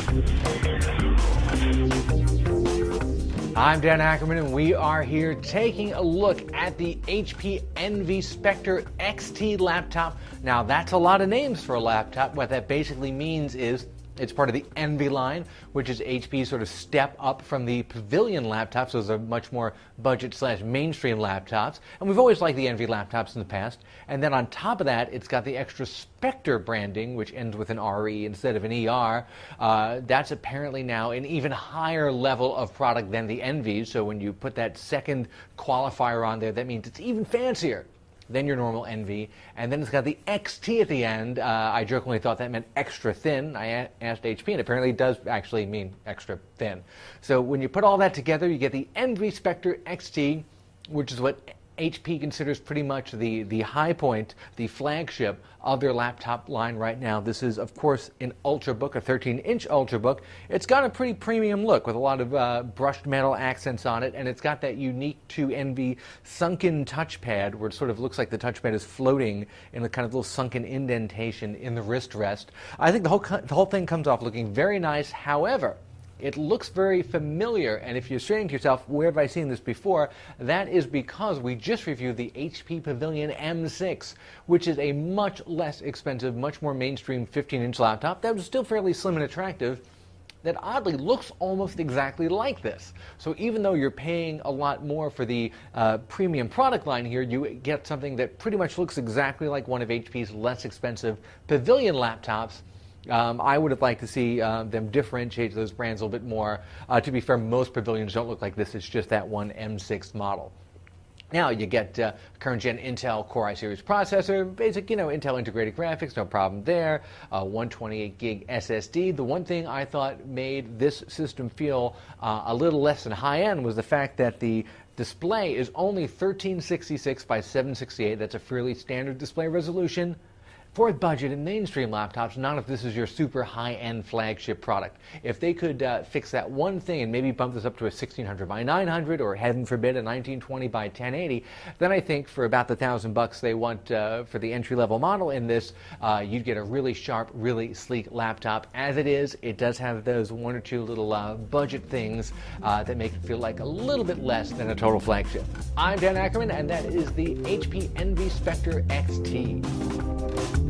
I'm Dan Ackerman, and we are here taking a look at the HP Envy Spectre XT laptop. Now, that's a lot of names for a laptop. What that basically means is it's part of the Envy line, which is HP's sort of step up from the Pavilion laptops. Those are much more budget/mainstream laptops. And we've always liked the Envy laptops in the past. And then on top of that, it's got the extra Spectre branding, which ends with an RE instead of an ER. That's apparently now an even higher level of product than the Envy. So when you put that second qualifier on there, that means it's even fancier than your normal Envy. And then it's got the XT at the end. I jokingly thought that meant extra thin. I asked HP, and apparently it does actually mean extra thin. So when you put all that together, you get the Envy Spectre XT, which is what HP considers pretty much the high point, the flagship of their laptop line right now. This is, of course, an Ultrabook, a 13-inch Ultrabook. It's got a pretty premium look with a lot of brushed metal accents on it, and it's got that unique to Envy sunken touchpad where it sort of looks like the touchpad is floating in a kind of little sunken indentation in the wrist rest. I think the whole thing comes off looking very nice. However, it looks very familiar, and if you're saying to yourself, where have I seen this before? That is because we just reviewed the HP Pavilion M6, which is a much less expensive, much more mainstream 15-inch laptop that was still fairly slim and attractive, that oddly looks almost exactly like this. So even though you're paying a lot more for the premium product line here, you get something that pretty much looks exactly like one of HP's less expensive Pavilion laptops. I would have liked to see them differentiate those brands a little bit more. To be fair, most Pavilions don't look like this. It's just that one M6 model. Now you get current gen Intel Core i series processor, basic, Intel integrated graphics, no problem there. 128 gig SSD. The one thing I thought made this system feel a little less than high end was the fact that the display is only 1366 by 768. That's a fairly standard display resolution for budget and mainstream laptops, not if this is your super high-end flagship product. If they could fix that one thing and maybe bump this up to a 1600 by 900 or heaven forbid a 1920 by 1080, then I think for about the $1,000 they want for the entry-level model in this, you'd get a really sharp, really sleek laptop. As it is, it does have those one or two little budget things that make it feel like a little bit less than a total flagship. I'm Dan Ackerman, and that is the HP Envy Spectre XT.